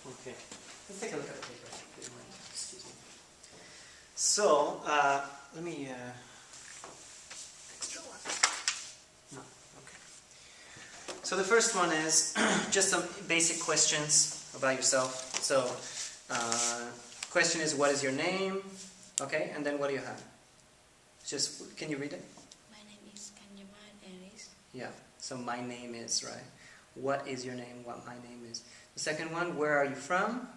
Okay. Let's take a look at the paper. Excuse me. So, let me... extra one. No, okay. So the first one is just some basic questions about yourself. So, question is, what is your name? Okay, and then what do you have? Just, can you read it? My name is Kanyaman Aris. Yeah, so my name is, right? What is your name? What my name is. The second one, where are you from?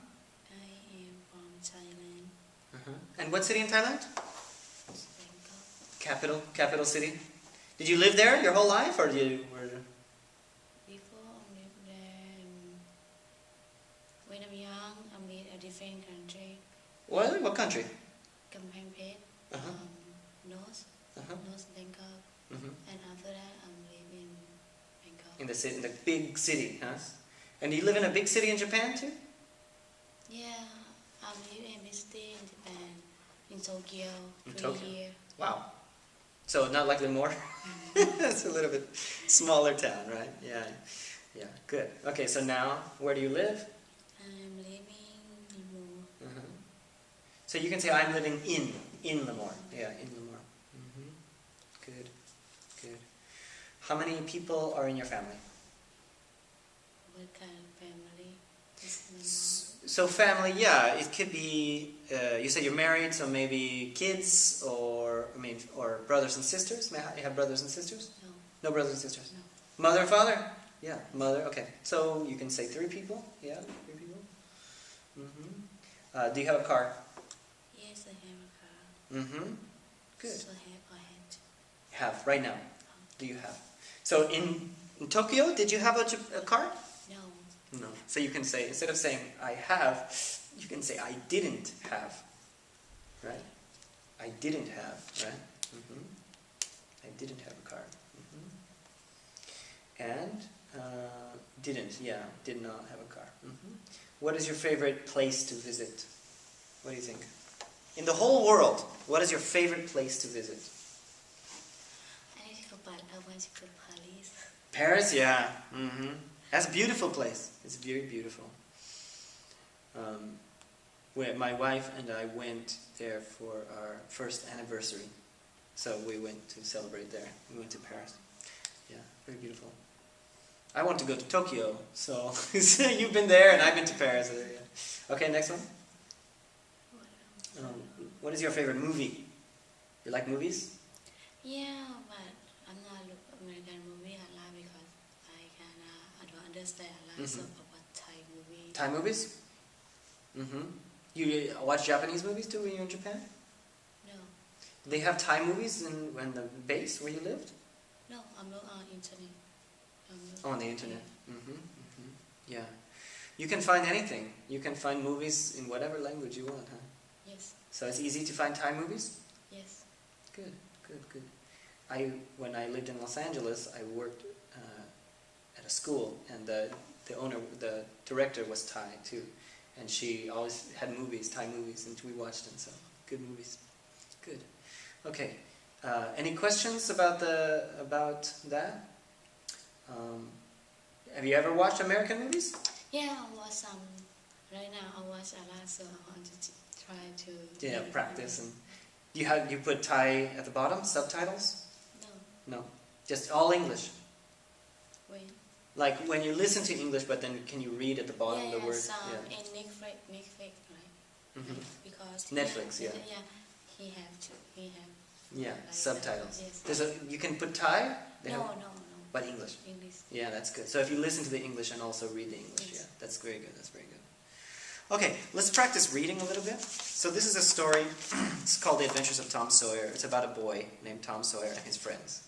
I am from Thailand. And what city in Thailand? Bangkok. Capital city. Did you live there your whole life, or did you? Before I lived there, when I'm young, I lived in a different country. What country? Kamphaeng Phet, North Bangkok. And after that, I'm living in Bangkok. In the city, in the big city, huh? And you live in a big city in Japan too? Yeah, I live in big city in Japan, in Tokyo, In 3 Tokyo. years. Wow. So not like Lemoore? It's a little bit smaller town, right? Yeah. Yeah, good. Okay, so now, where do you live? I'm living in Lemoore. So you can say, I'm living in Lemoore. Yeah, in Lemoore. Good, good. How many people are in your family? What kind of family is my So family, yeah, it could be, you said you're married, so maybe kids, or brothers and sisters? You have brothers and sisters? No. No brothers and sisters? No. Mother, father? Yeah, mother, okay. So you can say 3 people? Yeah, 3 people. Do you have a car? Yes, I have a car. Good. So have or had? Have, right now. Do you have? So in Tokyo, did you have a car? No. No. So you can say, instead of saying I have, you can say I didn't have. Right? I didn't have, right? I didn't have a car. And did not have a car. What is your favorite place to visit? What do you think? In the whole world, what is your favorite place to visit? I want to go to Paris. Paris, yeah. That's a beautiful place. It's very beautiful. Where my wife and I went there for our first anniversary. So we went to celebrate there. We went to Paris. Yeah, very beautiful. I want to go to Tokyo, so you've been there and I've been to Paris. Okay, next one. What is your favorite movie? You like movies? Yeah, but I'm not American movie I like because I don't understand a lot about Thai movie. Thai movies? You watch Japanese movies too when you're in Japan? No. They have Thai movies in the base where you lived? No, I'm not on internet. On the internet. Yeah. You can find anything. You can find movies in whatever language you want, huh? Yes. So it's easy to find Thai movies? Yes. Good. When I lived in Los Angeles, I worked at a school, and the director was Thai too, and she always had movies, Thai movies, and we watched them. So good movies. Good. Okay. Any questions about that? Have you ever watched American movies? Yeah, I watch some. Right now, I watch a lot, so I want to try to. Yeah, practice. And you put Thai at the bottom, subtitles? No, just all English. When? Like when you listen to English, but then can you read at the bottom the words? Yeah, in Netflix, right? Because Netflix, yeah. Yeah, he have. Yeah, like subtitles. Yes. You can put Thai? No. But English. English. Yeah, that's good. So if you listen to the English and also read the English, yeah, that's very good. That's very good. Okay, let's practice reading a little bit. So this is a story. It's called The Adventures of Tom Sawyer. It's about a boy named Tom Sawyer and his friends.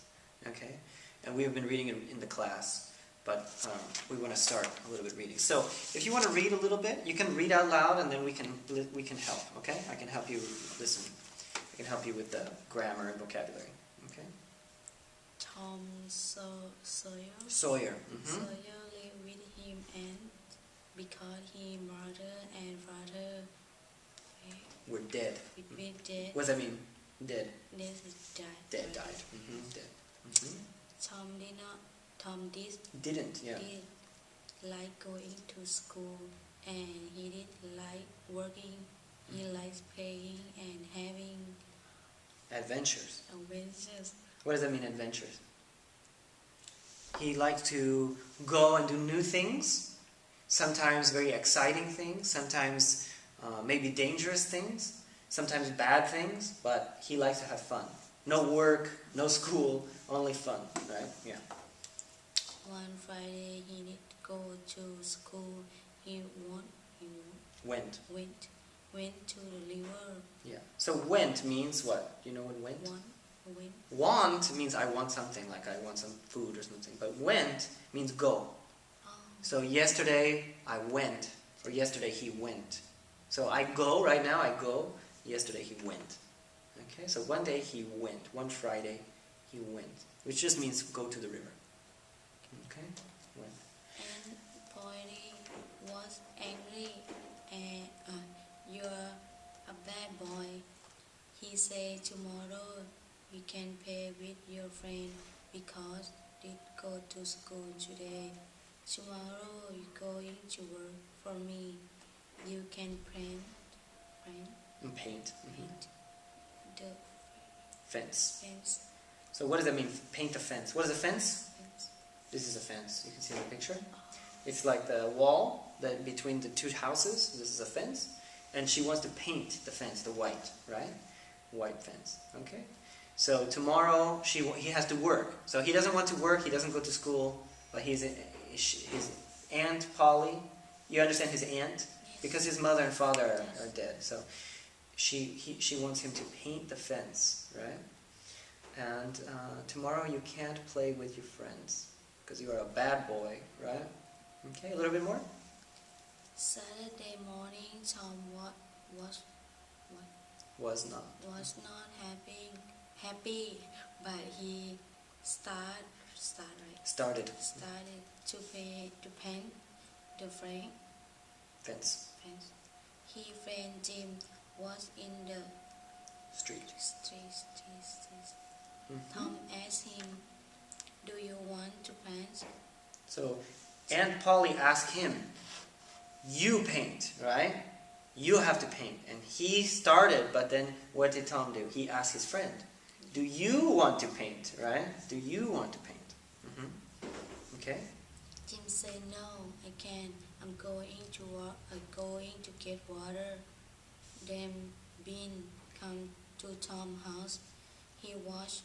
Okay, and we have been reading it in the class, but we want to start a little bit reading. So if you want to read a little bit, you can read out loud, and then we can help. Okay, I can help you listen. I can help you with the grammar and vocabulary. Okay. Tom Sawyer. Sawyer. Sawyer lived with him and because his mother and father were dead. Dead. What does that mean? Dead. Dead is died. Dead died. Dead. Tom didn't Didn't, yeah. like going to school and he didn't like working. He likes playing and having Adventures. adventures. What does that mean, adventures? He likes to go and do new things, sometimes very exciting things, sometimes maybe dangerous things, sometimes bad things, but he likes to have fun. No work, no school, only fun, right? Yeah. One Friday he did go to school. He Went. went to the river. Yeah. So went means what? Do you know what went? Went. Want means I want something, like I want some food or something. But went means go. Oh. So yesterday I went, or yesterday he went. So I go, right now I go, yesterday he went. Okay, so one day he went, one Friday he went, which just means go to the river. Okay, went. And Polly was angry and you're a bad boy. He said tomorrow you can play with your friend because did go to school today. Tomorrow you're going to work for me. You can paint And paint. the Fence. fence. So what does that mean? Paint a fence. What is a fence? Fence. This is a fence. You can see in the picture. It's like the wall that between the two houses. This is a fence. And she wants to paint the fence, the white, right? White fence. Okay? So tomorrow he has to work. So he doesn't want to work, he doesn't go to school, but his Aunt Polly, you understand his aunt? Because his mother and father are dead. So she wants him to paint the fence, right? And tomorrow you can't play with your friends because you are a bad boy, right? Okay, a little bit more. Saturday morning, Tom Was not. was not happy, but he started Started. to paint the Fence. fence. His friend Jim was in the Street. street. Mhm. Tom asked him, "Do you want to paint?" So Aunt Polly asked him, you paint, right? You have to paint. And he started, but then what did Tom do? He asked his friend, do you want to paint, right? Do you want to paint? Okay? Jim said, "No, I can't. I'm going to get water." Then Ben come to Tom's house. He walked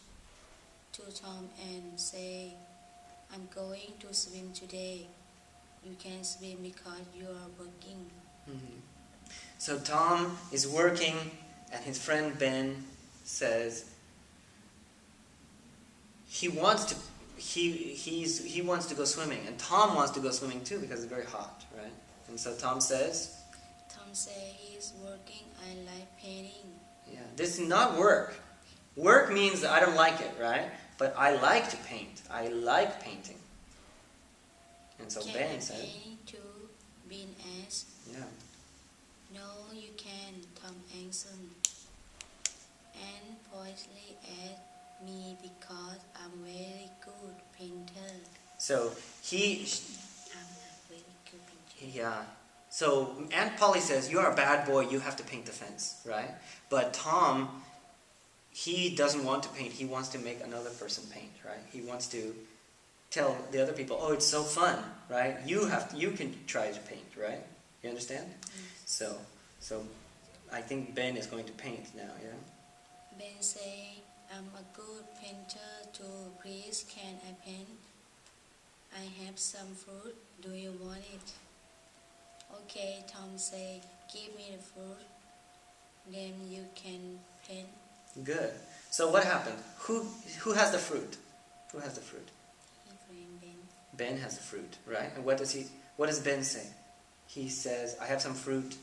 to Tom and say, "I'm going to swim today. You can swim because you are working." So Tom is working, and his friend Ben says he wants to go swimming, and Tom wants to go swimming too because it's very hot, right? And so Tom says, Tom said, "He's working. I like painting." yeah, this is not work. Work means I don't like it, right? But I like to paint. I like painting. And so "Can Ben I said, paint too?" Ben asked. yeah. "No, you can't," Tom answered. "And politely asked me because I'm very good painter." So I'm a very good painter. yeah. So Aunt Polly says, you're a bad boy, you have to paint the fence, right? But Tom, he doesn't want to paint, he wants to make another person paint, right? He wants to tell the other people, oh, it's so fun, right? You can try to paint, right? You understand? So I think Ben is going to paint now, yeah? Ben said, "I'm a good painter too. Please, can I paint? I have some fruit. Do you want it?" "Okay," Tom said, "give me the fruit. Then you can paint." Good. So what happened? Who has the fruit? Who has the fruit? His friend Ben. Ben has the fruit, right? And what does Ben say? He says, I have some fruit.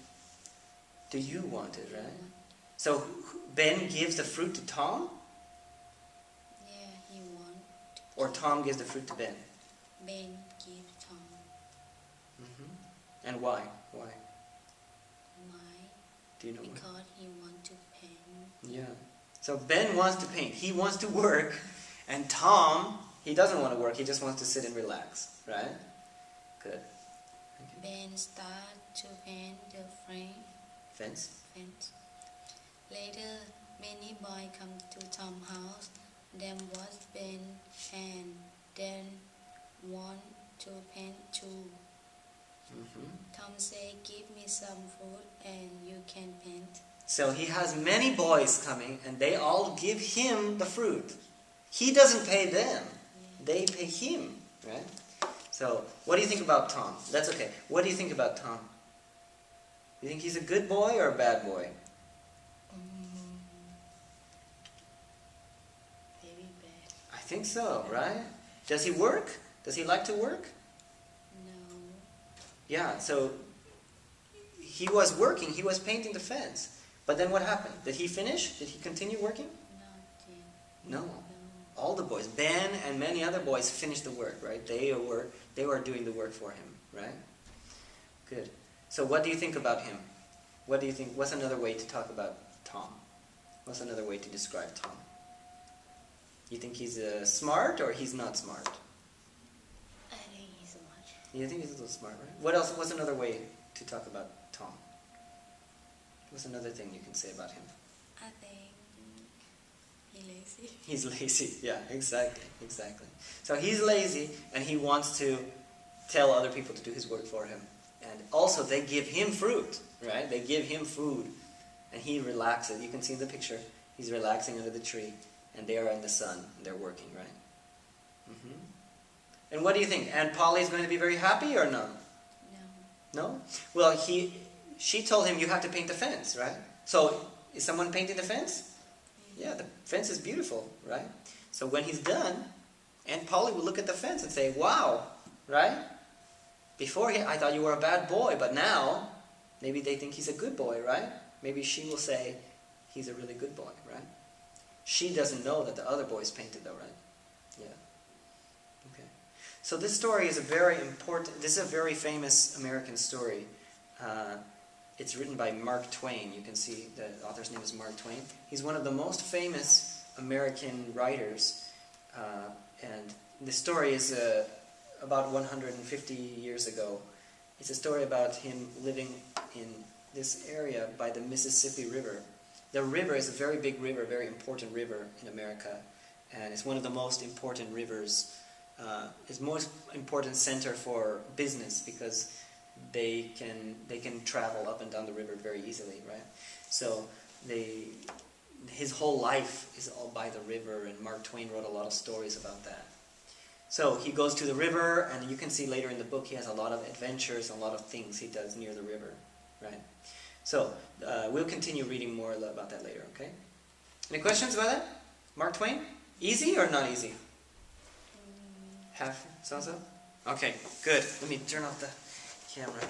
Do you want it, right? So Ben gives the fruit to Tom? Yeah, he want. Or Tom gives the fruit to Ben? Ben give Tom. And why? Why? Why? Do you know why? Because he want to paint. Yeah. So Ben wants to paint. He wants to work. And Tom, he doesn't want to work. He just wants to sit and relax, right? Good. Okay. Ben start to paint the Fence. fence. Later, many boys come to Tom's house. Them was Ben and then want to paint too. Tom say, "Give me some food and you can paint." So he has many boys coming, and they all give him the fruit. He doesn't pay them; they pay him, right? So, what do you think about Tom? That's okay. What do you think about Tom? You think he's a good boy or a bad boy? Very bad. I think so, right? Does he work? Does he like to work? No. Yeah, so he was working, he was painting the fence. But then what happened? Did he finish? Did he continue working? Not yet. No. No. All the boys, Ben and many other boys finished the work, right? They were doing the work for him, right? Good. So what do you think about him? What do you think? What's another way to talk about Tom? What's another way to describe Tom? You think he's smart or he's not smart? I think he's smart. You think he's a little smart, right? What else? What's another way to talk about Tom? What's another thing you can say about him? I think he's lazy. He's lazy. Yeah, exactly. So he's lazy and he wants to tell other people to do his work for him. And also they give him fruit, right? They give him food and he relaxes. You can see in the picture, he's relaxing under the tree and they are in the sun and they're working, right? And what do you think? Aunt Polly is going to be very happy or no? No. No? Well, she told him you have to paint the fence, right? So is someone painting the fence? Yeah, the fence is beautiful, right? So when he's done, Aunt Polly will look at the fence and say, "Wow," right? Before I thought you were a bad boy, but now maybe they think he's a good boy, right? Maybe she will say he's a really good boy, right? She doesn't know that the other boys painted though, right? Yeah. Okay. So this story is this is a very famous American story. It's written by Mark Twain. You can see the author's name is Mark Twain. He's one of the most famous American writers. And the story is about 150 years ago. It's a story about him living in this area by the Mississippi River. The river is a very big river, very important river in America. And it's one of the most important rivers. It's the most important center for business because they can travel up and down the river very easily, right? So his whole life is all by the river, and Mark Twain wrote a lot of stories about that. So he goes to the river, and you can see later in the book he has a lot of adventures, a lot of things he does near the river, right? So we'll continue reading more about that later, okay? Any questions about that? Mark Twain? Easy or not easy? Half so-so? Okay, good. Let me turn off the camera.